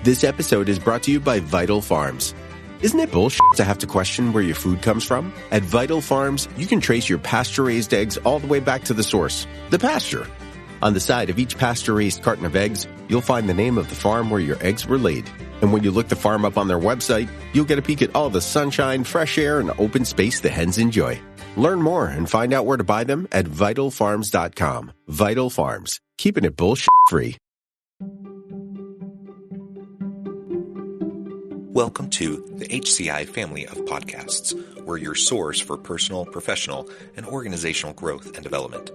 This episode is brought to you by Vital Farms. Isn't it bullshit to have to question where your food comes from? At Vital Farms, you can trace your pasture-raised eggs all the way back to the source, the pasture. On the side of each pasture-raised carton of eggs, you'll find the name of the farm where your eggs were laid. And when you look the farm up on their website, you'll get a peek at all the sunshine, fresh air, and open space the hens enjoy. Learn more and find out where to buy them at vitalfarms.com. Vital Farms, keeping it bullshit-free. Welcome to the HCI family of podcasts. We're your source for personal, professional, and organizational growth and development.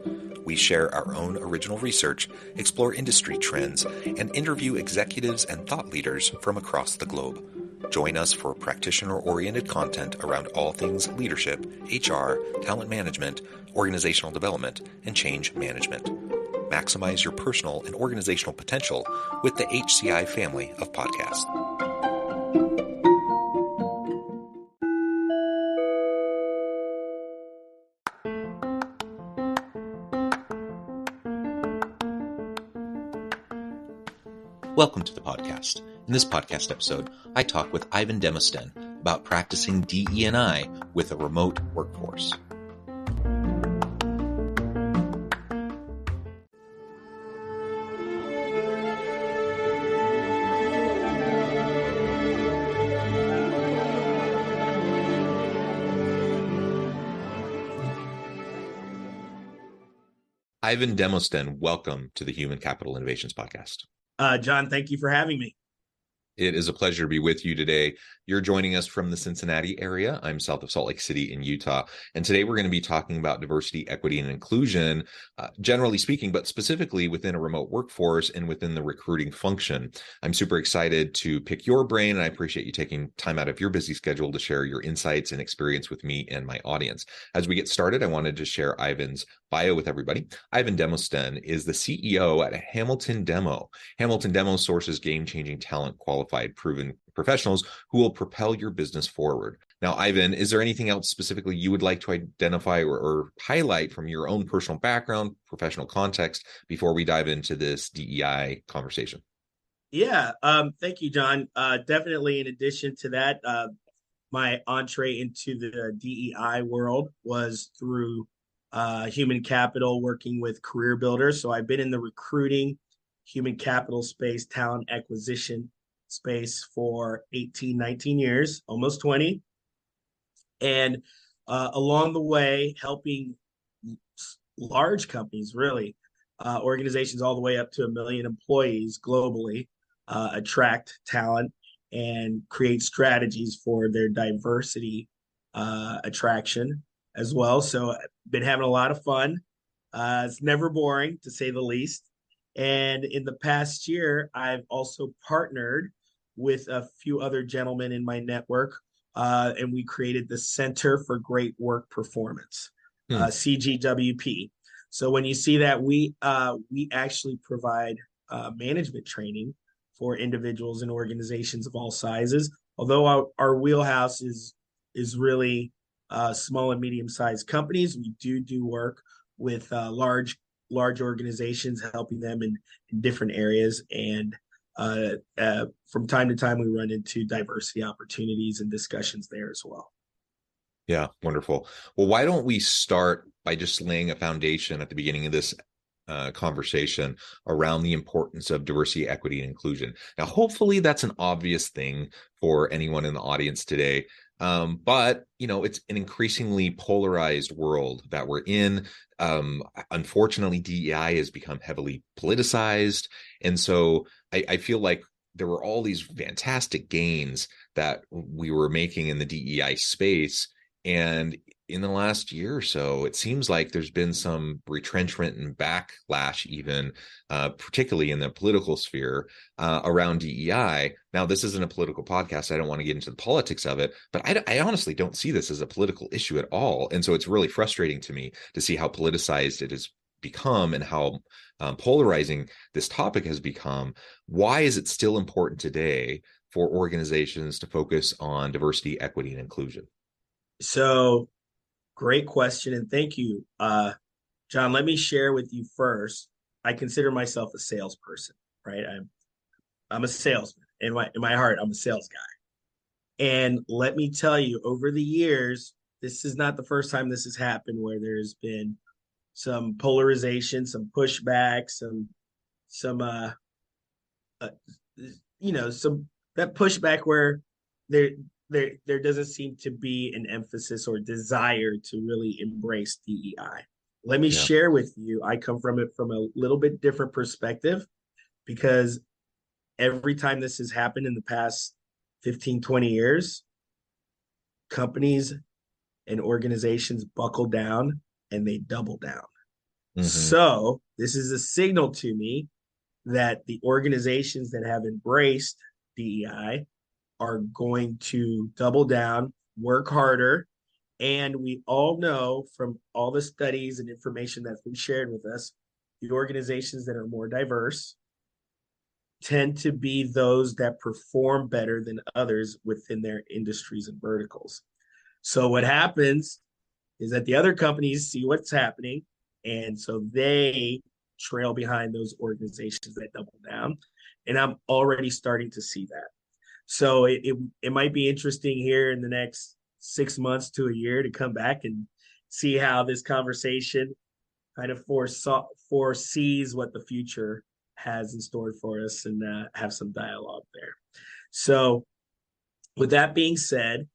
We share our own original research, explore industry trends, and interview executives and thought leaders from across the globe. Join us for practitioner-oriented content around all things leadership, HR, talent management, organizational development, and change management. Maximize your personal and organizational potential with the HCI family of podcasts. Welcome to the podcast. In this podcast episode, I talk with Yvan Demosthenes about practicing DE&I with a remote workforce. Yvan Demosthenes, welcome to the Human Capital Innovations Podcast. John, thank you for having me. It is a pleasure to be with you today. You're joining us from the Cincinnati area. I'm south of Salt Lake City in Utah. And today we're going to be talking about diversity, equity, and inclusion, generally speaking, but specifically within a remote workforce and within the recruiting function. I'm super excited to pick your brain, and I appreciate you taking time out of your busy schedule to share your insights and experience with me and my audience. As we get started, I wanted to share Yvan's bio with everybody. Yvan Demosthenes is the CEO at Hamilton Demo. Hamilton Demo sources game-changing talent, qualified, proven professionals who will propel your business forward. Now, Yvan, is there anything else specifically you would like to identify or highlight from your own personal background, professional context, before we dive into this DEI conversation? Yeah, thank you, John. Definitely, in addition to that, my entree into the DEI world was through human capital, working with career builders. So I've been in the recruiting, human capital space, talent acquisition space for 18, 19 years, almost 20. And along the way, helping large companies, really, organizations all the way up to 1 million employees globally, attract talent and create strategies for their diversity attraction as well. So I've been having a lot of fun. It's never boring, to say the least. And in the past year, I've also partnered with a few other gentlemen in my network, and we created the Center for Great Work Performance, CGWP. So when you see that, we actually provide management training for individuals and organizations of all sizes. Although our wheelhouse is really small and medium-sized companies, we do work with large organizations, helping them in different areas. And from time to time, we run into diversity opportunities and discussions there as well. Yeah, wonderful. Well, why don't we start by just laying a foundation at the beginning of this conversation around the importance of diversity, equity, and inclusion. Now, hopefully that's an obvious thing for anyone in the audience today. But, it's an increasingly polarized world that we're in. Unfortunately, DEI has become heavily politicized. And so I feel like there were all these fantastic gains that we were making in the DEI space. And in the last year or so, it seems like there's been some retrenchment and backlash, even particularly in the political sphere around DEI. Now, this isn't a political podcast. I don't want to get into the politics of it, but I honestly don't see this as a political issue at all. And so it's really frustrating to me to see how politicized it has become and how polarizing this topic has become. Why is it still important today for organizations to focus on diversity, equity, and inclusion? So, great question, and thank you. John, let me share with you first. I consider myself a salesperson, right? I'm a salesman. in my heart, I'm a sales guy. And let me tell you, over the years, this is not the first time this has happened where there's been some polarization, some pushback, some uh some that pushback where there there doesn't seem to be an emphasis or desire to really embrace DEI. Let me Yeah. share with you, I come from it from a little bit different perspective, because every time this has happened in the past 15, 20 years, companies and organizations buckle down and they double down. Mm-hmm. So this is a signal to me that the organizations that have embraced DEI are going to double down, work harder. And we all know from all the studies and information that's been shared with us, the organizations that are more diverse tend to be those that perform better than others within their industries and verticals. So what happens is that the other companies see what's happening, and so they trail behind those organizations that double down. And I'm already starting to see that. So it might be interesting here in the next 6 months to a year to come back and see how this conversation kind of foresees what the future has in store for us, and have some dialogue there. So with that being said,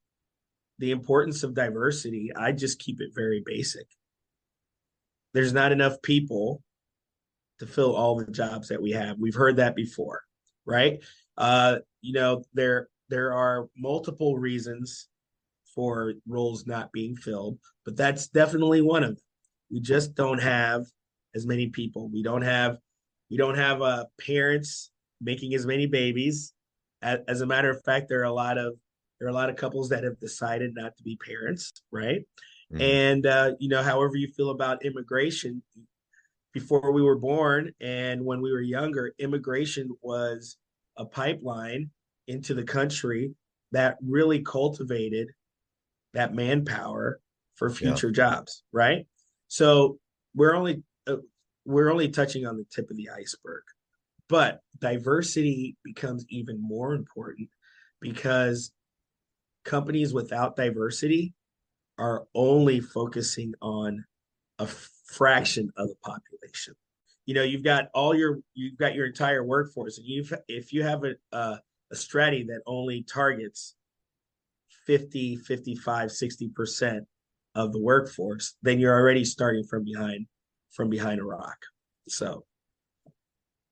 the importance of diversity, I just keep it very basic. There's not enough people to fill all the jobs that we have. We've heard that before, right? There are multiple reasons for roles not being filled, but that's definitely one of them. We just don't have as many people. We don't have parents making as many babies. As a matter of fact, there are a lot of couples that have decided not to be parents, right? Mm-hmm. And however you feel about immigration, before we were born and when we were younger, immigration was a pipeline into the country that really cultivated that manpower for future jobs, right? So we're only touching on the tip of the iceberg, but diversity becomes even more important, because companies without diversity are only focusing on a fraction of the population. You've got your entire workforce, and if you have a strategy that only targets 50, 55, 60% of the workforce, then you're already starting from behind a rock. So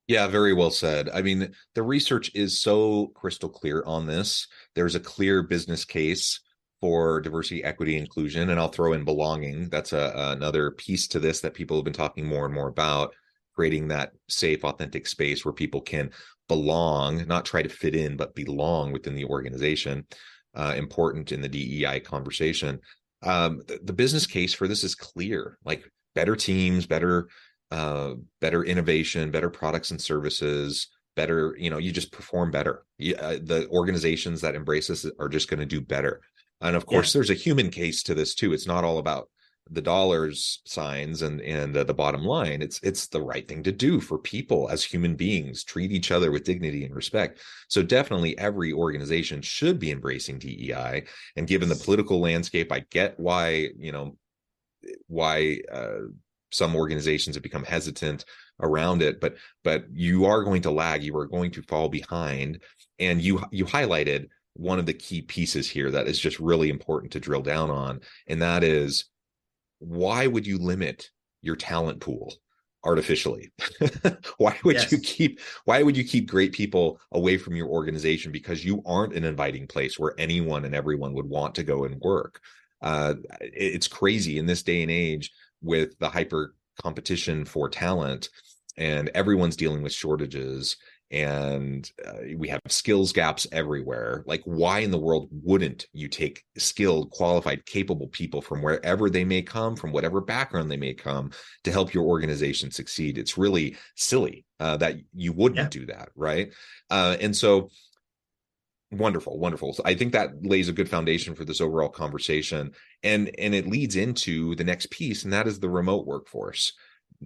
yeah, very well said. I mean, the research is so crystal clear on this. There's a clear business case for diversity, equity, inclusion, and I'll throw in belonging. That's another piece to this that people have been talking more and more about, creating that safe, authentic space where people can belong, not try to fit in, but belong within the organization. Important in the DEI conversation. The business case for this is clear, like better teams, better innovation, better products and services, better, you just perform better. The organizations that embrace this are just going to do better. And of course, there's a human case to this too. It's not all about the dollars signs and the bottom line. It's the right thing to do for people as human beings, treat each other with dignity and respect. So definitely every organization should be embracing DEI. And given the political landscape, I get why some organizations have become hesitant around it, but you are going to lag, you are going to fall behind. And you highlighted one of the key pieces here that is just really important to drill down on, and that is, why would you limit your talent pool artificially? Why would you keep great people away from your organization because you aren't an inviting place where anyone and everyone would want to go and work? It's crazy in this day and age with the hyper competition for talent, and everyone's dealing with shortages, and we have skills gaps everywhere. Like, why in the world wouldn't you take skilled, qualified, capable people from wherever they may come, from whatever background they may come, to help your organization succeed? It's really silly that you wouldn't do that, right? And so wonderful. So I think that lays a good foundation for this overall conversation, and it leads into the next piece, and that is the remote workforce.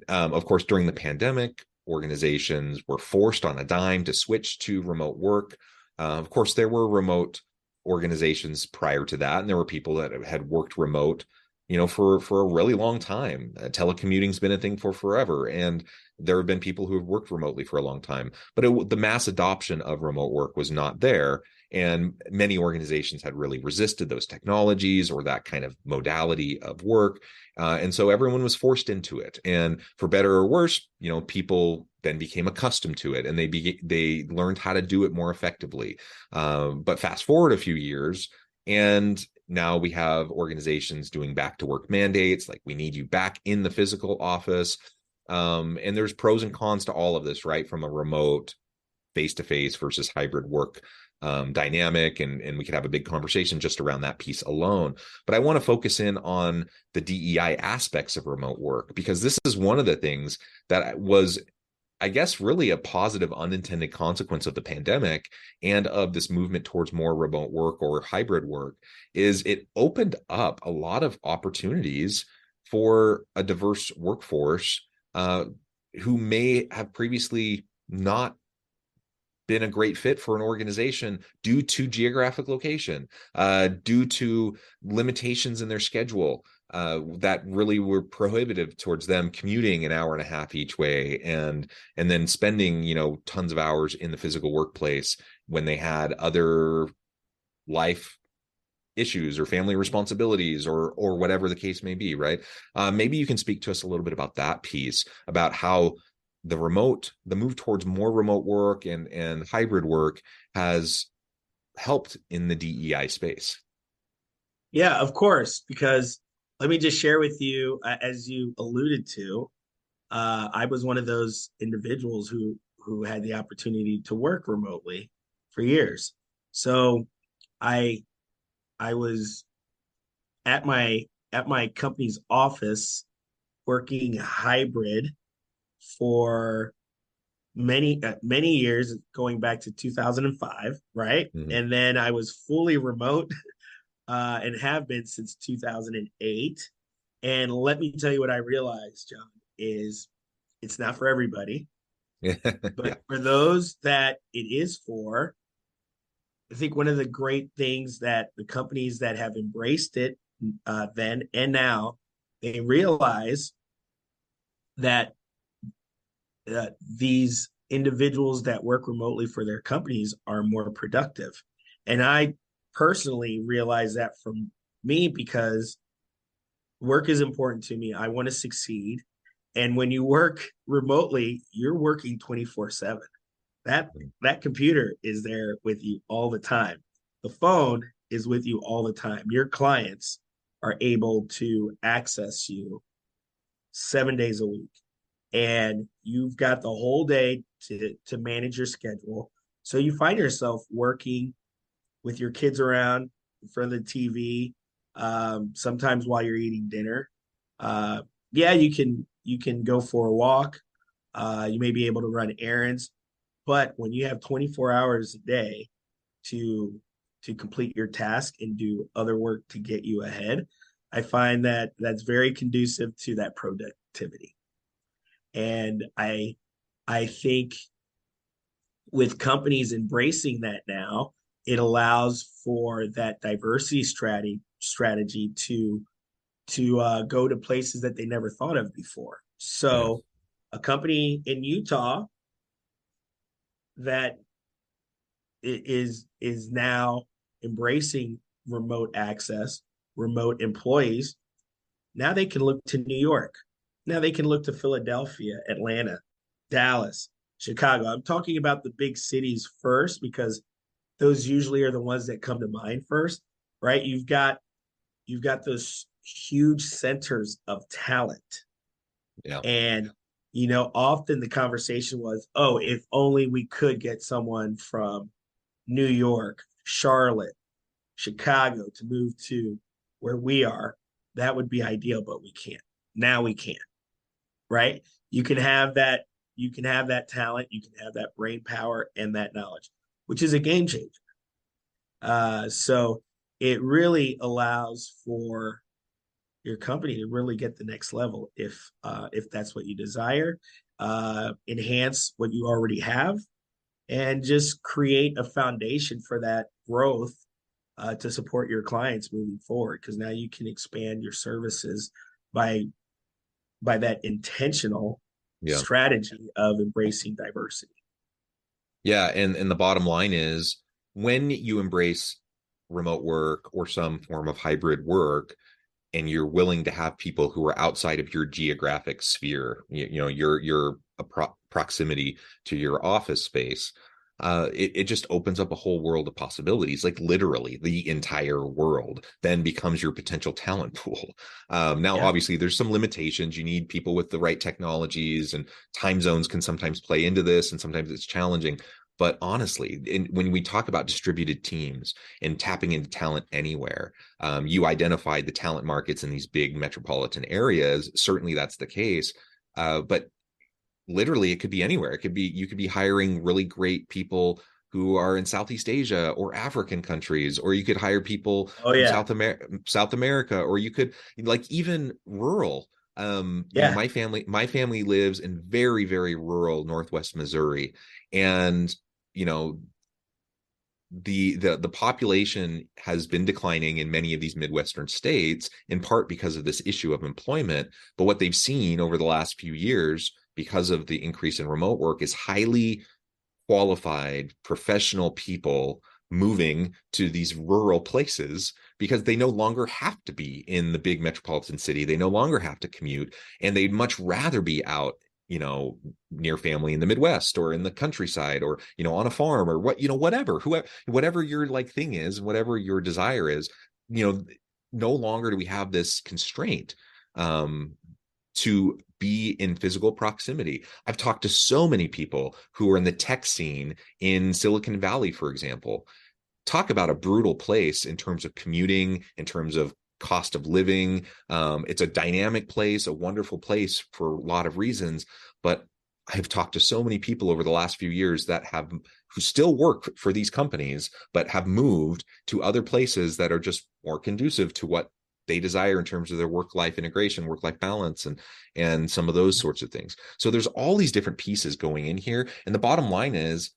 Of course, during the pandemic, organizations were forced on a dime to switch to remote work. Of course, there were remote organizations prior to that, and there were people that had worked remote, for a really long time. Telecommuting's been a thing for forever, and there have been people who have worked remotely for a long time. But the mass adoption of remote work was not there, and many organizations had really resisted those technologies or that kind of modality of work. And so everyone was forced into it. And for better or worse, people then became accustomed to it, and they learned how to do it more effectively. But fast forward a few years, and now we have organizations doing back to work mandates, like we need you back in the physical office. And there's pros and cons to all of this, right? From a remote, face-to-face versus hybrid work dynamic, and we could have a big conversation just around that piece alone. But I want to focus in on the DEI aspects of remote work, because this is one of the things that was, I guess, really a positive unintended consequence of the pandemic and of this movement towards more remote work or hybrid work, is it opened up a lot of opportunities for a diverse workforce who may have previously not been a great fit for an organization due to geographic location, due to limitations in their schedule that really were prohibitive towards them commuting an hour and a half each way, and then spending tons of hours in the physical workplace when they had other life issues or family responsibilities or whatever the case may be, right? Maybe you can speak to us a little bit about that piece, about how the move towards more remote work and hybrid work has helped in the DEI space. Yeah, of course, because let me just share with you, as you alluded to, I was one of those individuals who had the opportunity to work remotely for years. So I was at my company's office working hybrid for many years, going back to 2005, right? Mm-hmm. And then I was fully remote and have been since 2008. And let me tell you what I realized, John, is it's not for everybody. But Yeah. for those that it is for, I think one of the great things that the companies that have embraced it then and now, they realize that these individuals that work remotely for their companies are more productive. And I personally realize that from me, because work is important to me. I want to succeed. And when you work remotely, you're working 24/7. That computer is there with you all the time. The phone is with you all the time. Your clients are able to access you 7 days a week. And you've got the whole day to manage your schedule. So you find yourself working with your kids around in front of the TV, sometimes while you're eating dinner. Yeah, you can go for a walk. You may be able to run errands, but when you have 24 hours a day to complete your task and do other work to get you ahead, I find that that's very conducive to that productivity. And I think with companies embracing that now, it allows for that diversity strategy to go to places that they never thought of before. So a company in Utah that is now embracing remote access, remote employees, now they can look to New York. Now they can look to Philadelphia, Atlanta, Dallas, Chicago. I'm talking about the big cities first, because those usually are the ones that come to mind first, right? You've got those huge centers of talent. Yeah. And often the conversation was, oh, if only we could get someone from New York, Charlotte, Chicago to move to where we are, that would be ideal, but we can't. Now we can, right? You can have that talent, you can have that brain power and that knowledge, which is a game changer. So it really allows for your company to really get the next level if that's what you desire. Enhance what you already have, and just create a foundation for that growth to support your clients moving forward. Because now you can expand your services by that intentional Yeah. strategy of embracing diversity. Yeah. And the bottom line is, when you embrace remote work or some form of hybrid work, and you're willing to have people who are outside of your geographic sphere, your proximity to your office space, it just opens up a whole world of possibilities. Like literally the entire world then becomes your potential talent pool. Now, Yeah. obviously, there's some limitations. You need people with the right technologies, and time zones can sometimes play into this, and sometimes it's challenging. But honestly, when we talk about distributed teams and tapping into talent anywhere, you identified the talent markets in these big metropolitan areas. Certainly that's the case. But literally it could be anywhere. You could be hiring really great people who are in Southeast Asia or African countries, or you could hire people Oh from yeah. South America, or you could, like, even rural. Yeah. My family lives in very, very rural Northwest Missouri, and you know the population has been declining in many of these Midwestern states, in part because of this issue of employment. But what they've seen over the last few years, because of the increase in remote work, is highly qualified professional people moving to these rural places, because they no longer have to be in the big metropolitan city. They no longer have to commute, and they'd much rather be out, near family in the Midwest, or in the countryside, or, on a farm, or whatever your like thing is, whatever your desire is. No longer do we have this constraint to be in physical proximity. I've talked to so many people who are in the tech scene in Silicon Valley, for example. Talk about a brutal place in terms of commuting, in terms of cost of living. It's a dynamic place, a wonderful place for a lot of reasons. But I've talked to so many people over the last few years who still work for these companies, but have moved to other places that are just more conducive to what they desire in terms of their work-life integration, work-life balance, and some of those sorts of things. So there's all these different pieces going in here. And the bottom line is,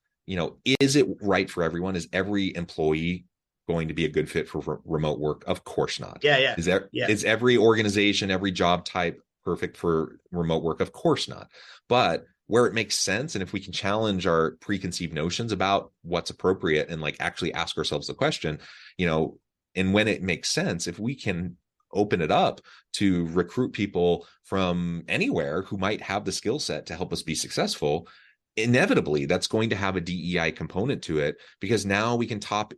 is it right for everyone? Is every employee going to be a good fit for remote work? Of course not. Yeah. Yeah. Is every organization, every job type perfect for remote work? Of course not. But where it makes sense, and if we can challenge our preconceived notions about what's appropriate, and like actually ask ourselves the question, and when it makes sense, if we can open it up to recruit people from anywhere who might have the skill set to help us be successful, inevitably that's going to have a DEI component to it, because now we can tap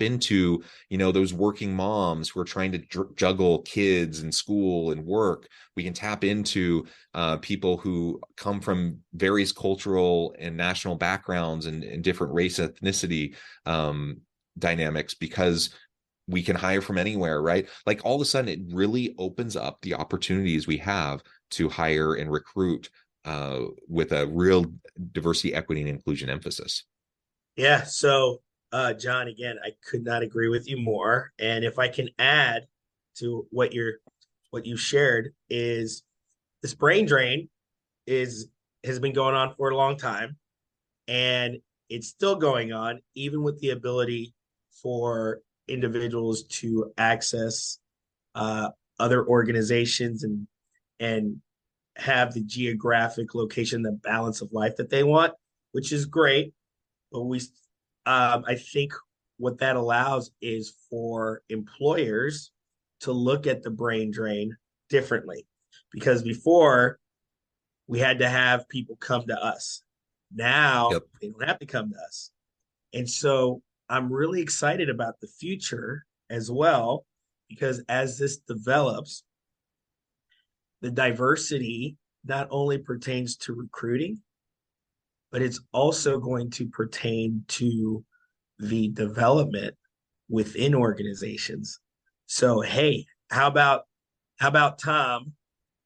into, those working moms who are trying to juggle kids and school and work. We can tap into people who come from various cultural and national backgrounds, and different race, ethnicity dynamics, because we can hire from anywhere, right? Like, all of a sudden it really opens up the opportunities we have to hire and recruit with a real diversity, equity, and inclusion emphasis. Yeah. So, John, again, I could not agree with you more. And if I can add to what you shared, is this brain drain has been going on for a long time, and it's still going on, even with the ability for individuals to access other organizations and have the geographic location, the balance of life that they want, which is great. But I think what that allows is for employers to look at the brain drain differently, because before we had to have people come to us. Now Yep. they don't have to come to us. And so I'm really excited about the future as well, because as this develops, the diversity not only pertains to recruiting, but it's also going to pertain to the development within organizations. So, hey, how about Tom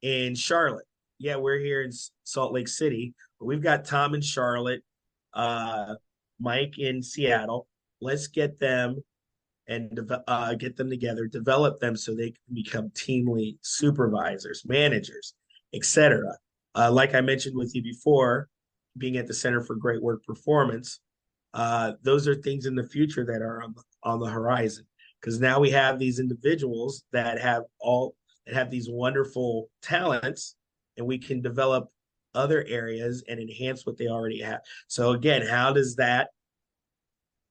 in Charlotte? Yeah, we're here in Salt Lake City, but we've got Tom in Charlotte, Mike in Seattle. Let's get them and get them together, develop them so they can become team lead supervisors, managers, etc. Like I mentioned with you before, being at the Center for Great Work Performance, those are things in the future that are on the horizon. Because now we have these individuals that have these wonderful talents, and we can develop other areas and enhance what they already have. So again, how does that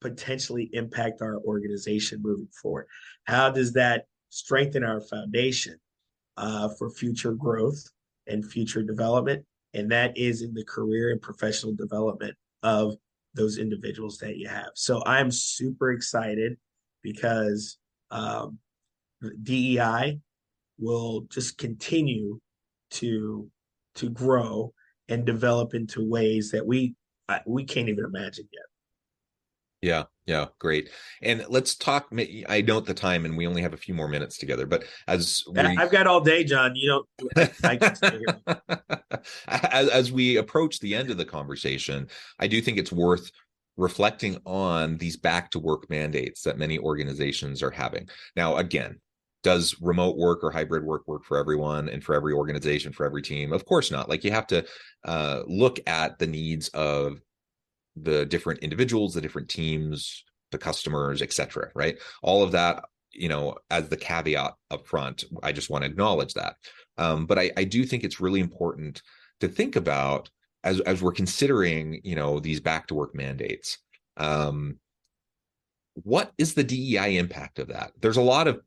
potentially impact our organization moving forward? How does that strengthen our foundation for future growth and future development? And that is in the career and professional development of those individuals that you have. So I'm super excited because DEI will just continue to grow and develop into ways that we can't even imagine yet. Yeah, great. And let's talk. I know at the time, and we only have a few more minutes together, but I've got all day, John. You don't. I can stay here. As we approach the end of the conversation, I do think it's worth reflecting on these back to work mandates that many organizations are having. Now, again, does remote work or hybrid work for everyone and for every organization, for every team? Of course not. Like, you have to look at the needs of the different individuals, the different teams, the customers, etc. Right? All of that, as the caveat up front, I just want to acknowledge that. But I do think it's really important to think about as we're considering, these back to work mandates. What is the DEI impact of that? There's a lot of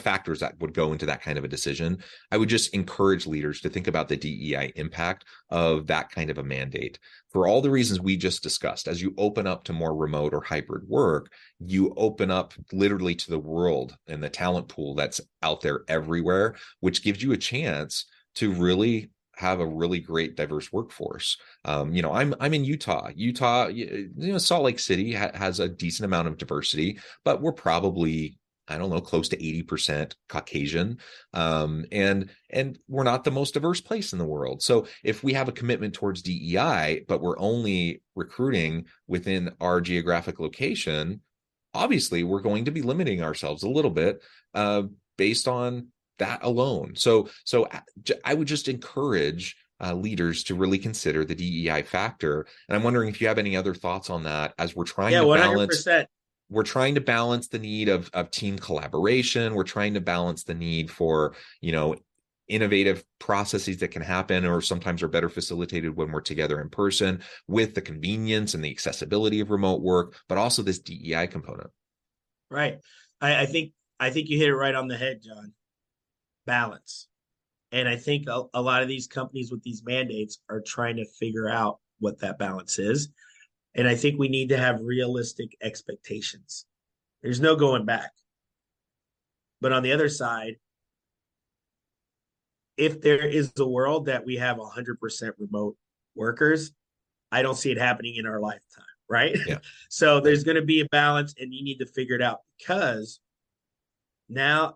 factors that would go into that kind of a decision. I would just encourage leaders to think about the DEI impact of that kind of a mandate. For all the reasons we just discussed, as you open up to more remote or hybrid work, you open up literally to the world and the talent pool that's out there everywhere, which gives you a chance to really have a really great diverse workforce. I'm in Utah. Salt Lake City has a decent amount of diversity, but we're probably, I don't know, close to 80% Caucasian. And we're not the most diverse place in the world. So if we have a commitment towards DEI, but we're only recruiting within our geographic location, obviously we're going to be limiting ourselves a little bit based on that alone. So I would just encourage leaders to really consider the DEI factor. And I'm wondering if you have any other thoughts on that as we're trying to 100%. We're trying to balance the need of team collaboration. We're trying to balance the need for, innovative processes that can happen or sometimes are better facilitated when we're together in person, with the convenience and the accessibility of remote work, but also this DEI component. Right. I think you hit it right on the head, John. Balance. And I think a lot of these companies with these mandates are trying to figure out what that balance is. And I think we need to have realistic expectations. There's no going back. But on the other side, if there is a world that we have 100% remote workers, I don't see it happening in our lifetime, right? Yeah. So there's going to be a balance, and you need to figure it out, because now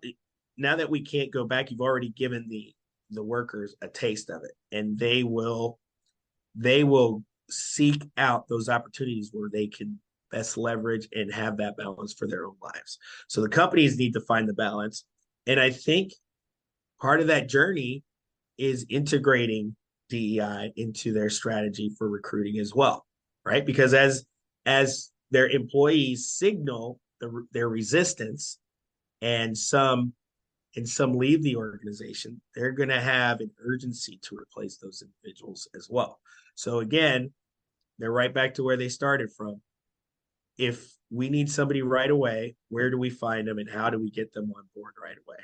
that we can't go back, you've already given the workers a taste of it, and they will seek out those opportunities where they can best leverage and have that balance for their own lives. So the companies need to find the balance. And I think part of that journey is integrating DEI into their strategy for recruiting as well, right? Because as their employees signal their resistance, and some leave the organization, they're going to have an urgency to replace those individuals as well. So again, they're right back to where they started from. If we need somebody right away, where do we find them, and how do we get them on board right away?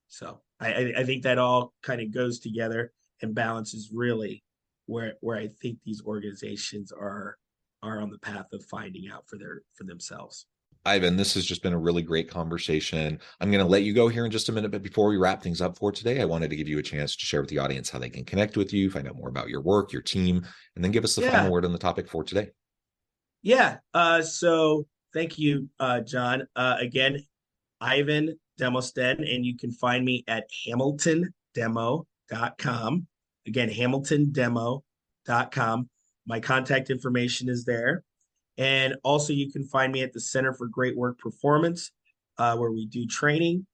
So I think that all kind of goes together, and balance is really where I think these organizations are on the path of finding out for themselves. Yvan, this has just been a really great conversation. I'm going to let you go here in just a minute, but before we wrap things up for today, I wanted to give you a chance to share with the audience how they can connect with you, find out more about your work, your team, and then give us the final word on the topic for today. Yeah. So thank you, John. Again, Yvan Demosthenes, and you can find me at hamiltondemo.com. Again, hamiltondemo.com. My contact information is there. And also you can find me at the Center for Great Work Performance, where we do training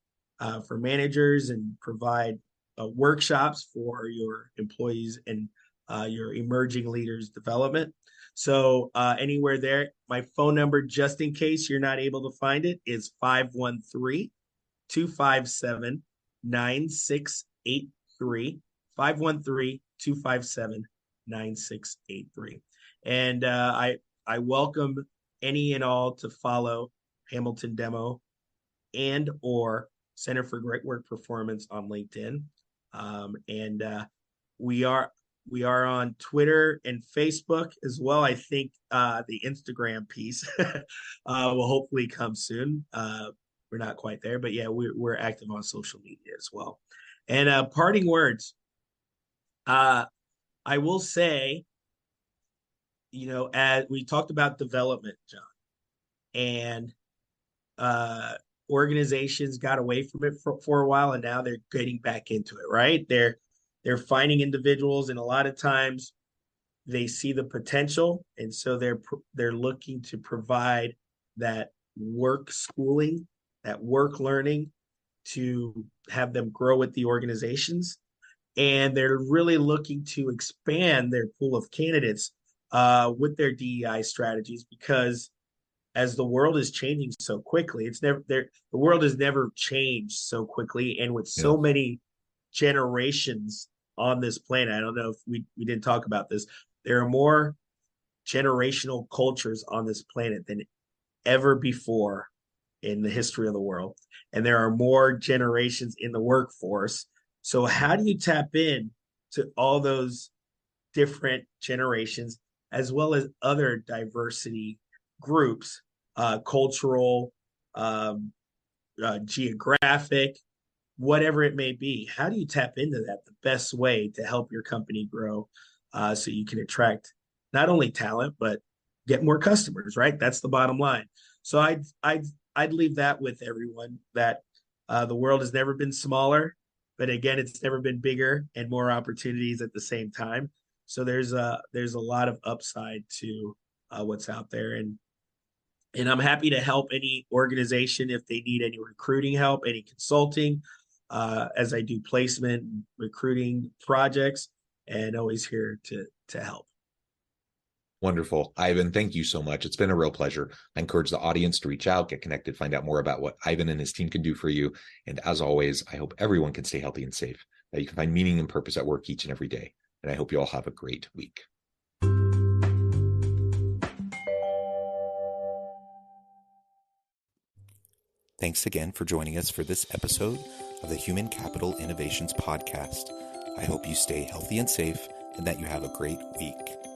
for managers and provide workshops for your employees and your emerging leaders development. So anywhere there, my phone number, just in case you're not able to find it, is 513-257-9683. 513-257-9683. And I welcome any and all to follow Hamilton Demo and or Center for Great Work Performance on LinkedIn. We are on Twitter and Facebook as well. I think the Instagram piece will hopefully come soon. We're not quite there, but yeah, we're active on social media as well. And parting words, I will say, as we talked about development, John, and organizations got away from it for a while, and now they're getting back into it, right? They're finding individuals, and a lot of times they see the potential, and so they're looking to provide that work schooling, that work learning to have them grow with the organizations. And they're really looking to expand their pool of candidates with their DEI strategies, because as the world is changing so quickly, the world has never changed so quickly, and with so many generations on this planet. I don't know if we didn't talk about this. There are more generational cultures on this planet than ever before in the history of the world, and there are more generations in the workforce. So how do you tap in to all those different generations, as well as other diversity groups, cultural, geographic, whatever it may be? How do you tap into that the best way to help your company grow, so you can attract not only talent, but get more customers, right? That's the bottom line. So I'd leave that with everyone, that the world has never been smaller, but again, it's never been bigger, and more opportunities at the same time. So there's a lot of upside to what's out there, and I'm happy to help any organization if they need any recruiting help, any consulting, as I do placement and recruiting projects, and always here to help. Wonderful. Yvan, thank you so much. It's been a real pleasure. I encourage the audience to reach out, get connected, find out more about what Yvan and his team can do for you. And as always, I hope everyone can stay healthy and safe, that you can find meaning and purpose at work each and every day. And I hope you all have a great week. Thanks again for joining us for this episode of the Human Capital Innovations Podcast. I hope you stay healthy and safe, and that you have a great week.